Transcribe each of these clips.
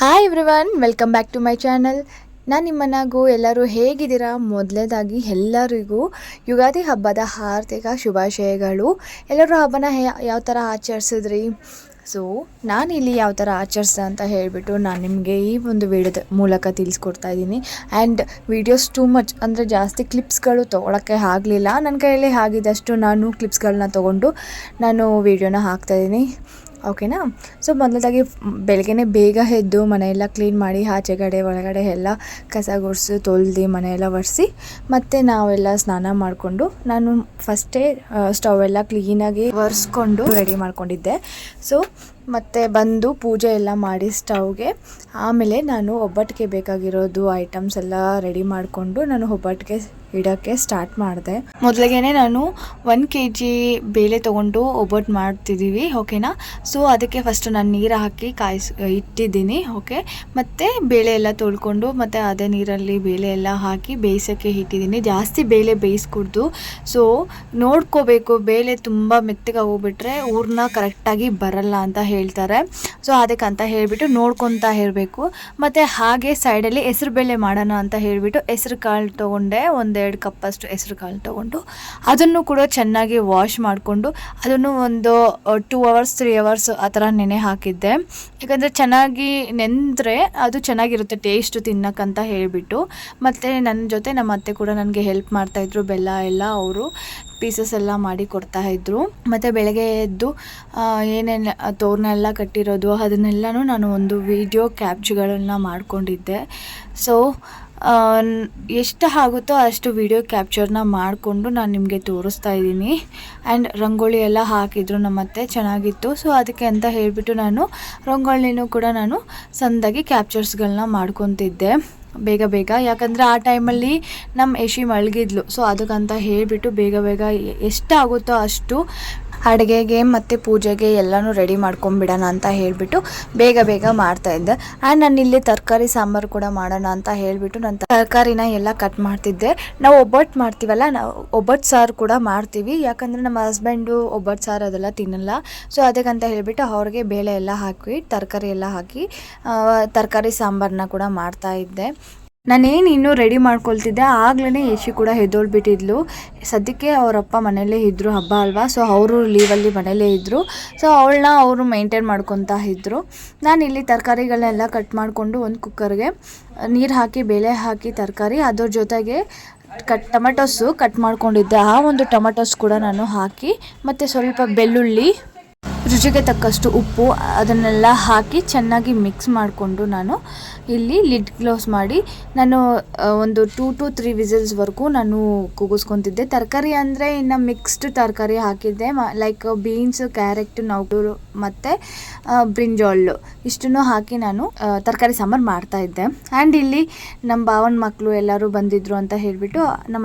Hi everyone, welcome back to my channel. ನಾನು ನಿಮ್ಮನ್ನಾಗೂ ಎಲ್ಲರೂ ಹೇಗಿದ್ದೀರಾ? ಮೊದಲನೇದಾಗಿ ಎಲ್ಲರಿಗೂ ಯುಗಾದಿ ಹಬ್ಬದ ಹಾರ್ದಿಕ ಶುಭಾಶಯಗಳು. ಎಲ್ಲರೂ ಹಬ್ಬನ ಯಾವ ಥರ ಆಚರಿಸಿದ್ರಿ? ಸೊ ನಾನಿಲ್ಲಿ ಯಾವ ಥರ ಆಚರಿಸ್ದೆ ಅಂತ ಹೇಳಿಬಿಟ್ಟು ನಾನು ನಿಮಗೆ ಈ ಒಂದು ವಿಡಿಯೋದ ಮೂಲಕ ತಿಳಿಸ್ಕೊಡ್ತಾ ಇದ್ದೀನಿ. ಆ್ಯಂಡ್ ವೀಡಿಯೋಸ್ ಟೂ ಮಚ್ ಅಂದರೆ ಜಾಸ್ತಿ ಕ್ಲಿಪ್ಸ್ಗಳು ತೊಗೊಳಕ್ಕೆ ಆಗಲಿಲ್ಲ. ನನ್ನ ಕೈಯಲ್ಲಿ ಆಗಿದ್ದಷ್ಟು ನಾನು ಕ್ಲಿಪ್ಸ್ಗಳನ್ನ ತೊಗೊಂಡು ನಾನು ವೀಡಿಯೋನ ಹಾಕ್ತಾಯಿದ್ದೀನಿ. ಓಕೆನಾ? ಸೊ ಮೊದಲದಾಗಿ ಬೆಳಗ್ಗೆ ಬೇಗ ಎದ್ದು ಮನೆಯೆಲ್ಲ ಕ್ಲೀನ್ ಮಾಡಿ ಆಚೆಗಡೆ ಒಳಗಡೆ ಎಲ್ಲ ಕಸ ಗುಡಿಸಿ ತೊಳೆದು ಮನೆಯೆಲ್ಲ ಒರೆಸಿ ಮತ್ತು ನಾವೆಲ್ಲ ಸ್ನಾನ ಮಾಡಿಕೊಂಡು ನಾನು ಫಸ್ಟೇ ಸ್ಟವ್ ಎಲ್ಲ ಕ್ಲೀನಾಗಿ ಒರೆಸ್ಕೊಂಡು ರೆಡಿ ಮಾಡ್ಕೊಂಡಿದ್ದೆ. ಸೊ ಮತ್ತು ಬಂದು ಪೂಜೆ ಎಲ್ಲ ಮಾಡಿ ಸ್ಟವ್ಗೆ ಆಮೇಲೆ ನಾನು ಒಬ್ಬಟ್ಟಿಗೆ ಬೇಕಾಗಿರೋದು ಐಟಮ್ಸ್ ಎಲ್ಲ ರೆಡಿ ಮಾಡಿಕೊಂಡು ನಾನು ಒಬ್ಬಟ್ಟಿಗೆ ಇಡೋಕ್ಕೆ ಸ್ಟಾರ್ಟ್ ಮಾಡಿದೆ. ಮೊದಲಿಗೆ ನಾನು 1 kg ಬೇಳೆ ತೊಗೊಂಡು ಒಬ್ಬಟ್ಟು ಮಾಡ್ತಿದ್ದೀವಿ. ಓಕೆನಾ? ಸೊ ಅದಕ್ಕೆ ಫಸ್ಟು ನಾನು ನೀರು ಹಾಕಿ ಇಟ್ಟಿದ್ದೀನಿ. ಓಕೆ, ಮತ್ತು ಬೇಳೆ ಎಲ್ಲ ತೊಳ್ಕೊಂಡು ಮತ್ತು ಅದೇ ನೀರಲ್ಲಿ ಬೇಳೆ ಎಲ್ಲ ಹಾಕಿ ಬೇಯಿಸೋಕ್ಕೆ ಇಟ್ಟಿದ್ದೀನಿ. ಜಾಸ್ತಿ ಬೇಳೆ ಬೇಯಿಸ್ಕೊಡ್ದು. ಸೊ ನೋಡ್ಕೋಬೇಕು, ಬೇಳೆ ತುಂಬ ಮೆತ್ತಗೆ ಹೋಗ್ಬಿಟ್ರೆ ಹೂರ್ಣ ಕರೆಕ್ಟಾಗಿ ಬರಲ್ಲ ಅಂತ ಹೇಳ್ತಾರೆ. ಸೊ ಅದಕ್ಕಂತ ಹೇಳಿಬಿಟ್ಟು ನೋಡ್ಕೊತಾ ಇರಬೇಕು. ಮತ್ತು ಹಾಗೆ ಸೈಡಲ್ಲಿ ಹೆಸ್ರು ಬೇಳೆ ಮಾಡೋಣ ಅಂತ ಹೇಳಿಬಿಟ್ಟು ಹೆಸ್ರು ಕಾಳು ತೊಗೊಂಡೆ. 1-2 ಕಪ್ಪಷ್ಟು ಹೆಸ್ರು ಕಾಳು ತೊಗೊಂಡು ಅದನ್ನು ಕೂಡ ಚೆನ್ನಾಗಿ ವಾಶ್ ಮಾಡಿಕೊಂಡು ಅದನ್ನು ಒಂದು 2 hours 3 hours ಆ ಥರ ನೆನೆ ಹಾಕಿದ್ದೆ. ಯಾಕಂದರೆ ಚೆನ್ನಾಗಿ ನೆಂದರೆ ಅದು ಚೆನ್ನಾಗಿರುತ್ತೆ ಟೇಸ್ಟು ತಿನ್ನೋಕ್ಕಂತ ಹೇಳಿಬಿಟ್ಟು. ಮತ್ತು ನನ್ನ ಜೊತೆ ನಮ್ಮ ಅತ್ತೆ ಕೂಡ ನನಗೆ ಹೆಲ್ಪ್ ಮಾಡ್ತಾಯಿದ್ರು. ಬೆಲ್ಲ ಎಲ್ಲ ಅವರು ಪೀಸಸ್ ಎಲ್ಲ ಮಾಡಿ ಕೊಡ್ತಾಯಿದ್ರು. ಮತ್ತು ಬೆಳಗ್ಗೆ ಎದ್ದು ಏನೇನು ತೋರಣ ಎಲ್ಲ ಕಟ್ಟಿರೋದು ಅದನ್ನೆಲ್ಲನೂ ನಾನು ಒಂದು ವಿಡಿಯೋ ಕ್ಯಾಪ್ಚರ್ಗಳನ್ನು ಮಾಡ್ಕೊಂಡಿದ್ದೆ. ಸೊ ಎಷ್ಟು ಆಗುತ್ತೋ ಅಷ್ಟು ವಿಡಿಯೋ ಕ್ಯಾಪ್ಚರ್ನ ಮಾಡಿಕೊಂಡು ನಾನು ನಿಮಗೆ ತೋರಿಸ್ತಾ ಇದ್ದೀನಿ. ಆ್ಯಂಡ್ ರಂಗೋಲಿ ಎಲ್ಲ ಹಾಕಿದ್ರು ನಮ್ಮತ್ತೆ, ಚೆನ್ನಾಗಿತ್ತು. ಸೊ ಅದಕ್ಕೆ ಅಂತ ಹೇಳಿಬಿಟ್ಟು ನಾನು ರಂಗೋಲಿನೂ ಕೂಡ ನಾನು ಸಣ್ಣದಾಗಿ ಕ್ಯಾಪ್ಚರ್ಸ್ಗಳನ್ನ ಮಾಡ್ಕೊತಿದ್ದೆ ಬೇಗ. ಯಾಕಂದರೆ ಆ ಟೈಮಲ್ಲಿ ನಮ್ಮ ಯಶಿ ಮಲಗಿದ್ಲು. ಸೊ ಅದಕ್ಕಂತ ಹೇಳಿಬಿಟ್ಟು ಬೇಗ ಎಷ್ಟಾಗುತ್ತೋ ಅಷ್ಟು ಅಡುಗೆಗೆ ಮತ್ತು ಪೂಜೆಗೆ ಎಲ್ಲನೂ ರೆಡಿ ಮಾಡ್ಕೊಂಬಿಡೋಣ ಅಂತ ಹೇಳಿಬಿಟ್ಟು ಬೇಗ ಮಾಡ್ತಾಯಿದ್ದೆ. ಆ್ಯಂಡ್ ನಾನು ಇಲ್ಲಿ ತರಕಾರಿ ಸಾಂಬಾರು ಕೂಡ ಮಾಡೋಣ ಅಂತ ಹೇಳಿಬಿಟ್ಟು ನಾನು ತರಕಾರಿನ ಎಲ್ಲ ಕಟ್ ಮಾಡ್ತಿದ್ದೆ. ನಾವು ಒಬ್ಬಟ್ಟು ಮಾಡ್ತೀವಲ್ಲ, ನಾವು ಒಬ್ಬಟ್ಟು ಸಾರು ಕೂಡ ಮಾಡ್ತೀವಿ. ಯಾಕಂದರೆ ನಮ್ಮ ಹಸ್ಬೆಂಡು ಒಬ್ಬಟ್ಟು ಸಾರು ಅದೆಲ್ಲ ತಿನ್ನಲ್ಲ. ಸೊ ಅದಕ್ಕಂತ ಹೇಳಿಬಿಟ್ಟು ಅವ್ರಿಗೆ ಬೇಳೆ ಎಲ್ಲ ಹಾಕಿ ತರಕಾರಿ ಎಲ್ಲ ಹಾಕಿ ತರಕಾರಿ ಸಾಂಬಾರನ್ನ ಕೂಡ ಮಾಡ್ತಾಯಿದ್ದೆ. ನಾನೇನು ಇನ್ನೂ ರೆಡಿ ಮಾಡ್ಕೊಳ್ತಿದ್ದೆ, ಆಗ್ಲೇ ಯಶಿ ಕೂಡ ಎದ್ದೋಳ್ಬಿಟ್ಟಿದ್ಲು. ಸದ್ಯಕ್ಕೆ ಅವರಪ್ಪ ಮನೆಯಲ್ಲೇ ಇದ್ದರು, ಹಬ್ಬ ಅಲ್ವಾ. ಸೊ ಅವರು ಲೀವಲ್ಲಿ ಮನೆಯಲ್ಲೇ ಇದ್ದರು. ಸೊ ಅವಳನ್ನ ಅವರು ಮೇಂಟೈನ್ ಮಾಡ್ಕೊತಾ ಇದ್ದರು. ನಾನಿಲ್ಲಿ ತರಕಾರಿಗಳನ್ನೆಲ್ಲ ಕಟ್ ಮಾಡಿಕೊಂಡು ಒಂದು ಕುಕ್ಕರ್ಗೆ ನೀರು ಹಾಕಿ ಬೇಳೆ ಹಾಕಿ ತರಕಾರಿ ಅದ್ರ ಜೊತೆಗೆ ಟೊಮೆಟೊಸು ಕಟ್ ಮಾಡ್ಕೊಂಡಿದ್ದೆ. ಆ ಒಂದು ಟೊಮೆಟೊಸ್ ಕೂಡ ನಾನು ಹಾಕಿ ಮತ್ತು ಸ್ವಲ್ಪ ಬೆಳ್ಳುಳ್ಳಿ, ರುಚಿಗೆ ತಕ್ಕಷ್ಟು ಉಪ್ಪು ಅದನ್ನೆಲ್ಲ ಹಾಕಿ ಚೆನ್ನಾಗಿ ಮಿಕ್ಸ್ ಮಾಡಿಕೊಂಡು ನಾನು ಇಲ್ಲಿ ಲಿಡ್ ಕ್ಲೋಸ್ ಮಾಡಿ ನಾನು ಒಂದು 2 to 3 ವಿಸಿಲ್ಸ್ವರೆಗೂ ನಾನು ಕೂಗಿಸ್ಕೊತಿದ್ದೆ. ತರಕಾರಿ ಅಂದರೆ ಇನ್ನು ಮಿಕ್ಸ್ಡ್ ತರಕಾರಿ ಹಾಕಿದ್ದೆ. ಲೈಕ್ ಬೀನ್ಸ್, ಕ್ಯಾರೆಟ್, ನೌಟೂರು ಮತ್ತು ಬ್ರಿಂಜಾಳು ಇಷ್ಟನ್ನು ಹಾಕಿ ನಾನು ತರಕಾರಿ ಸಾಂಬಾರು ಮಾಡ್ತಾಯಿದ್ದೆ. ಆ್ಯಂಡ್ ಇಲ್ಲಿ ನಮ್ಮ ಭಾವನ ಮಕ್ಕಳು ಎಲ್ಲರೂ ಬಂದಿದ್ದರು ಅಂತ ಹೇಳಿಬಿಟ್ಟು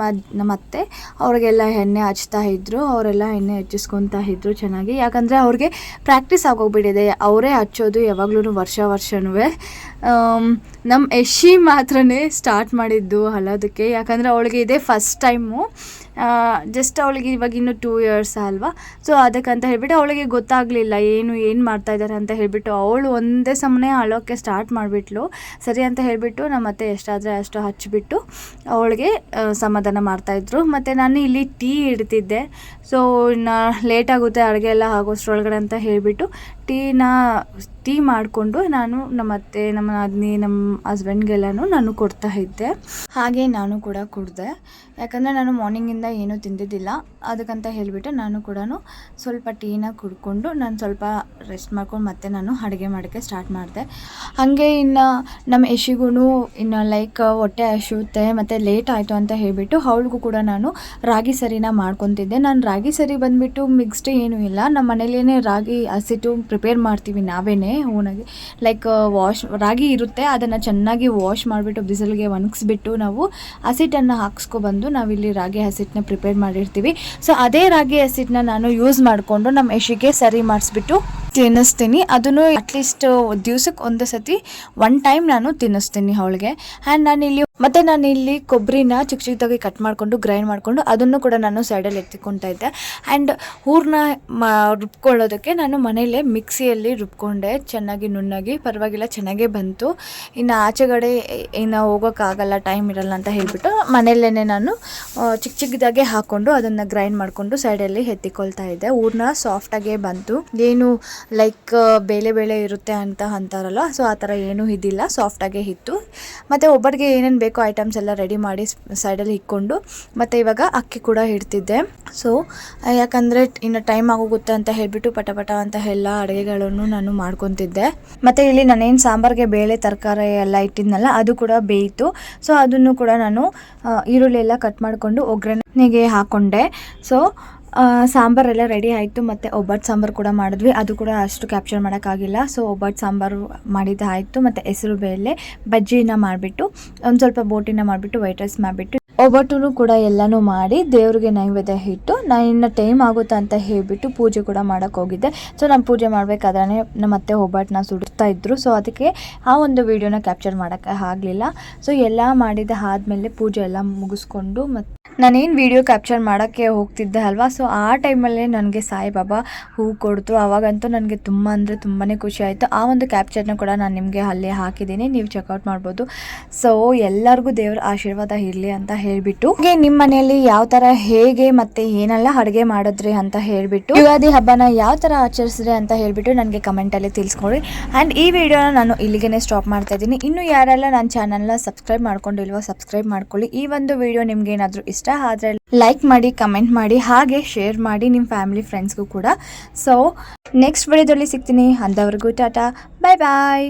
ನಮ್ಮ ಅತ್ತೆ ಅವ್ರಿಗೆಲ್ಲ ಎಣ್ಣೆ ಹಚ್ತಾ ಇದ್ದರು. ಅವರೆಲ್ಲ ಎಣ್ಣೆ ಹಚ್ಚಿಸ್ಕೊತಾ ಇದ್ದರು ಚೆನ್ನಾಗಿ. ಯಾಕಂದರೆ ಅವ್ರಿಗೆ ಪ್ರಾಕ್ಟೀಸ್ ಆಗೋಗ್ಬಿಟ್ಟಿದೆ, ಅವರೇ ಹಚ್ಚೋದು ಯಾವಾಗ್ಲೂ ವರ್ಷನೂ. ನಮ್ಮ ಯಶಿ ಮಾತ್ರನೇ ಸ್ಟಾರ್ಟ್ ಮಾಡಿದ್ದು ಹಲ್ಲೋದಕ್ಕೆ. ಯಾಕಂದರೆ ಅವಳಿಗೆ ಇದೇ ಫಸ್ಟ್ ಟೈಮು. ಜಸ್ಟ್ ಅವಳಿಗೆ ಇವಾಗ ಇನ್ನೂ 2 years ಅಲ್ವಾ. ಸೊ ಅದಕ್ಕಂತ ಹೇಳಿಬಿಟ್ಟು ಅವಳಿಗೆ ಗೊತ್ತಾಗಲಿಲ್ಲ ಏನು ಮಾಡ್ತಾಯಿದ್ದಾರೆ ಅಂತ ಹೇಳಿಬಿಟ್ಟು ಅವಳು ಒಂದೇ ಸಮನೆ ಅಳೋಕ್ಕೆ ಸ್ಟಾರ್ಟ್ ಮಾಡಿಬಿಟ್ಲು. ಸರಿ ಅಂತ ಹೇಳಿಬಿಟ್ಟು ನಮ್ಮ ಅತ್ತೆ ಎಷ್ಟಾದರೆ ಅಷ್ಟು ಹಚ್ಚಿಬಿಟ್ಟು ಅವಳಿಗೆ ಸಮಾಧಾನ ಮಾಡ್ತಾಯಿದ್ರು. ಮತ್ತು ನಾನು ಇಲ್ಲಿ ಟೀ ಇಡ್ತಿದ್ದೆ. ಸೊ ಇನ್ನು ಲೇಟಾಗುತ್ತೆ ಅಡುಗೆ ಎಲ್ಲ ಆಗೋಷ್ಟ್ರೊಳಗಡೆ ಅಂತ ಹೇಳಿಬಿಟ್ಟು ಟೀ ಮಾಡಿಕೊಂಡು ನಾನು ನಮ್ಮ ಅತ್ತೆ, ನಮ್ಮ ನಾದಿನಿ, ನಮ್ಮ ಹಸ್ಬೆಂಡ್ಗೆಲ್ಲನೂ ನಾನು ಕೊಡ್ತಾ ಇದ್ದೆ. ಹಾಗೆ ನಾನು ಕೂಡ ಕುಡಿದೆ. ಯಾಕಂದರೆ ನಾನು ಮಾರ್ನಿಂಗಿಂದ ಏನೂ ತಿಂದಿದ್ದಿಲ್ಲ. ಅದಕ್ಕಂತ ಹೇಳಿಬಿಟ್ಟು ನಾನು ಕೂಡ ಸ್ವಲ್ಪ ಟೀನ ಕುಡ್ಕೊಂಡು ನಾನು ಸ್ವಲ್ಪ ರೆಸ್ಟ್ ಮಾಡ್ಕೊಂಡು ಮತ್ತೆ ನಾನು ಅಡುಗೆ ಮಾಡೋಕ್ಕೆ ಸ್ಟಾರ್ಟ್ ಮಾಡಿದೆ. ಹಾಗೆ ಇನ್ನು ನಮ್ಮ ಯಶಿಗೂ ಇನ್ನು ಲೈಕ್ ಹೊಟ್ಟೆ ಹಸಿಯುತ್ತೆ ಮತ್ತು ಲೇಟ್ ಆಯಿತು ಅಂತ ಹೇಳಿಬಿಟ್ಟು ಅವಳಿಗೂ ಕೂಡ ನಾನು ರಾಗಿ ಸರಿನ ಮಾಡ್ಕೊತಿದ್ದೆ. ನಾನು ರಾಗಿ ಸರಿ ಬಂದುಬಿಟ್ಟು ಮಿಕ್ಸ್ಡ್ ಏನೂ ಇಲ್ಲ, ನಮ್ಮ ಮನೇಲೇ ರಾಗಿ ಹಸಿಟ್ಟು ಪ್ರಿಪೇರ್ ಮಾಡ್ತೀವಿ ನಾವೇನೇ ಓನಾಗಿ. ಲೈಕ್ ರಾಗಿ ಇರುತ್ತೆ, ಅದನ್ನು ಚೆನ್ನಾಗಿ ವಾಶ್ ಮಾಡಿಬಿಟ್ಟು ಬಿಸಿಲಿಗೆ ಒಣಗಿಸ್ಬಿಟ್ಟು ನಾವು ಹಸಿಟ್ಟನ್ನು ಹಾಕ್ಸ್ಕೊಬಂದು ನಾವಿಲ್ಲಿ ರಾಗಿ ಹಸಿಟ್ಟನ್ನ ಪ್ರಿಪೇರ್ ಮಾಡಿರ್ತೀವಿ. ಸೊ ಅದೇ ರಾಗಿ ಹಸಿಟ್ಟನ್ನ ನಾನು ಯೂಸ್ ಮಾಡಿಕೊಂಡು ನಮ್ಮ ಯಶಿಗೆ ಸರಿ ಮಾಡಿಸ್ಬಿಟ್ಟು ತಿನ್ನಿಸ್ತೀನಿ. ಅದನ್ನು ಅಟ್ಲೀಸ್ಟ್ ದಿವ್ಸಕ್ಕೆ 1 ಸತಿ 1 time ನಾನು ತಿನ್ನಿಸ್ತೀನಿ ಅವಳಿಗೆ. ಆ್ಯಂಡ್ ನಾನಿಲ್ಲಿ ಮತ್ತು ನಾನು ಇಲ್ಲಿ ಕೊಬ್ಬರಿನ ಚಿಕ್ಕ ಚಿಕ್ಕದಾಗಿ ಕಟ್ ಮಾಡಿಕೊಂಡು ಗ್ರೈಂಡ್ ಮಾಡಿಕೊಂಡು ಅದನ್ನು ಕೂಡ ನಾನು ಸೈಡಲ್ಲಿ ಎತ್ತಿಕೊಳ್ತಾ ಇದ್ದೆ. ಆ್ಯಂಡ್ ಹೂರಣ ರುಬ್ಕೊಳ್ಳೋದಕ್ಕೆ ನಾನು ಮನೆಯಲ್ಲೇ ಮಿಕ್ಸಿಯಲ್ಲಿ ರುಬ್ಕೊಂಡೆ, ಚೆನ್ನಾಗಿ ನುಣ್ಣಗೆ, ಪರವಾಗಿಲ್ಲ ಚೆನ್ನಾಗೇ ಬಂತು. ಇನ್ನು ಆಚೆಗಡೆ ಇನ್ನು ಹೋಗೋಕ್ಕಾಗಲ್ಲ, ಟೈಮ್ ಇರಲ್ಲ ಅಂತ ಹೇಳಿಬಿಟ್ಟು ಮನೆಯಲ್ಲೇ ನಾನು ಚಿಕ್ಕ ಚಿಕ್ಕದಾಗೆ ಹಾಕ್ಕೊಂಡು ಅದನ್ನು ಗ್ರೈಂಡ್ ಮಾಡಿಕೊಂಡು ಸೈಡಲ್ಲಿ ಎತ್ತಿಕೊಳ್ತಾ ಇದ್ದೆ. ಹೂರಣ ಸಾಫ್ಟಾಗೇ ಬಂತು, ಏನು ಲೈಕ್ ಬೇಳೆ ಇರುತ್ತೆ ಅಂತ ಅಂತಾರಲ್ಲ, ಸೊ ಆ ಥರ ಏನೂ ಇದ್ದಿಲ್ಲ, ಸಾಫ್ಟಾಗೇ ಇತ್ತು. ಮತ್ತು ಒಬ್ಬರಿಗೆ ಏನೇನು ಬೇಕೋ ಐಟಮ್ಸ್ ಎಲ್ಲ ರೆಡಿ ಮಾಡಿ ಸೈಡಲ್ಲಿ ಇಟ್ಕೊಂಡು ಮತ್ತು ಇವಾಗ ಅಕ್ಕಿ ಕೂಡ ಇಡ್ತಿದ್ದೆ. ಸೊ ಯಾಕಂದರೆ ಇನ್ನು ಟೈಮ್ ಆಗೋಗುತ್ತೆ ಅಂತ ಹೇಳಿಬಿಟ್ಟು ಪಟ ಅಂತ ಎಲ್ಲ ಅಡುಗೆಗಳನ್ನು ನಾನು ಮಾಡ್ಕೊತಿದ್ದೆ. ಮತ್ತು ಇಲ್ಲಿ ನಾನೇನು ಸಾಂಬಾರಿಗೆ ಬೇಳೆ ತರಕಾರಿ ಎಲ್ಲ ಇಟ್ಟಿದ್ನಲ್ಲ ಅದು ಕೂಡ ಬೇಯಿತು. ಸೊ ಅದನ್ನು ಕೂಡ ನಾನು ಈರುಳ್ಳಿ ಎಲ್ಲ ಕಟ್ ಮಾಡಿಕೊಂಡು ಒಗ್ಗರಣೆಗೆ ಹಾಕ್ಕೊಂಡೆ. ಸೊ ಸಾಂಬಾರೆಲ್ಲ ರೆಡಿ ಆಯಿತು. ಮತ್ತು ಒಬ್ಬಟ್ಟು ಸಾಂಬಾರು ಕೂಡ ಮಾಡಿದ್ವಿ, ಅದು ಕೂಡ ಅಷ್ಟು ಕ್ಯಾಪ್ಚರ್ ಮಾಡೋಕ್ಕಾಗಿಲ್ಲ. ಸೊ ಒಬ್ಬಟ್ಟು ಸಾಂಬಾರು ಮಾಡಿದ್ದಾಯಿತು. ಮತ್ತು ಹೆಸರು ಬೇಳೆ ಬಜ್ಜಿನ ಮಾಡಿಬಿಟ್ಟು ಒಂದು ಸ್ವಲ್ಪ ಬೋಟಿನ ಮಾಡಿಬಿಟ್ಟು ವೈಟ್ ರೈಸ್ ಮಾಡಿಬಿಟ್ಟು ಒಬ್ಬಟ್ಟು ಕೂಡ ಎಲ್ಲನೂ ಮಾಡಿ ದೇವ್ರಿಗೆ ನೈವೇದ್ಯ ಇಟ್ಟು ನಾನು ಇನ್ನು ಟೈಮ್ ಆಗುತ್ತೆ ಅಂತ ಹೇಳಿಬಿಟ್ಟು ಪೂಜೆ ಕೂಡ ಮಾಡೋಕ್ಕೆ ಹೋಗಿದ್ದೆ. ಸೊ ನಾನು ಪೂಜೆ ಮಾಡಬೇಕಾದ್ರೆ ಮತ್ತೆ ಒಬ್ಬಟ್ಟನ್ನ ಸುಡ್ತಾ ಇದ್ರು. ಸೊ ಅದಕ್ಕೆ ಆ ಒಂದು ವಿಡಿಯೋನ ಕ್ಯಾಪ್ಚರ್ ಮಾಡೋಕ್ಕೆ ಆಗಲಿಲ್ಲ. ಸೊ ಎಲ್ಲ ಮಾಡಿದ ಆದಮೇಲೆ ಪೂಜೆ ಎಲ್ಲ ಮುಗಿಸ್ಕೊಂಡು ಮತ್ತು ನಾನೇನು ವಿಡಿಯೋ ಕ್ಯಾಪ್ಚರ್ ಮಾಡೋಕ್ಕೆ ಹೋಗ್ತಿದ್ದೆ ಅಲ್ವಾ, ಸೊ ಆ ಟೈಮಲ್ಲೇ ನನಗೆ ಸಾಯಿಬಾಬಾ ಹೂ ಕೊಡ್ತು. ಆವಾಗಂತೂ ನನಗೆ ತುಂಬ ಅಂದರೆ ತುಂಬಾ ಖುಷಿ ಆಯಿತು. ಆ ಒಂದು ಕ್ಯಾಪ್ಚರ್ನ ಕೂಡ ನಾನು ನಿಮಗೆ ಅಲ್ಲೇ ಹಾಕಿದ್ದೀನಿ, ನೀವು ಚೆಕ್ಔಟ್ ಮಾಡ್ಬೋದು. ಸೊ ಎಲ್ಲರಿಗೂ ದೇವರ ಆಶೀರ್ವಾದ ಇರಲಿ ಅಂತ ಹೇಳಿಬಿಟ್ಟು ನಿಮ್ಮ ಮನೆಯಲ್ಲಿ ಯಾವ ಥರ ಹೇಗೆ ಮತ್ತು ಏನೆಲ್ಲ ಅಡುಗೆ ಮಾಡಿದ್ರಿ ಅಂತ ಹೇಳಿಬಿಟ್ಟು ಯುಗಾದಿ ಹಬ್ಬನ ಯಾವ ಥರ ಆಚರಿಸಿದ್ರಿ ಅಂತ ಹೇಳಿಬಿಟ್ಟು ನನಗೆ ಕಮೆಂಟಲ್ಲಿ ತಿಳಿಸ್ಕೊಡಿ. ಆ್ಯಂಡ್ ಈ ವಿಡಿಯೋನ ನಾನು ಇಲ್ಲಿಗೆ ಸ್ಟಾಪ್ ಮಾಡ್ತಾ ಇದ್ದೀನಿ. ಇನ್ನು ಯಾರೆಲ್ಲ ನನ್ನ ಚಾನಲ್ನ ಸಬ್ಸ್ಕ್ರೈಬ್ ಮಾಡ್ಕೊಂಡಿಲ್ವೋ ಸಬ್ಸ್ಕ್ರೈಬ್ ಮಾಡ್ಕೊಳ್ಳಿ. ಈ ಒಂದು ವಿಡಿಯೋ ನಿಮ್ಗೆ ಏನಾದರೂ ಇಷ್ಟ ಆದರೆ ಲೈಕ್ ಮಾಡಿ, ಕಮೆಂಟ್ ಮಾಡಿ, ಹಾಗೆ ಶೇರ್ ಮಾಡಿ ನಿಮ್ಮ ಫ್ಯಾಮಿಲಿ ಫ್ರೆಂಡ್ಸ್ಗೂ ಕೂಡ. ಸೊ ನೆಕ್ಸ್ಟ್ ವಿಡಿಯೋದಲ್ಲಿ ಸಿಗ್ತೀನಿ. ಅಂದವರೆಗೂ ಟಾಟಾ, ಬಾಯ್ ಬಾಯ್.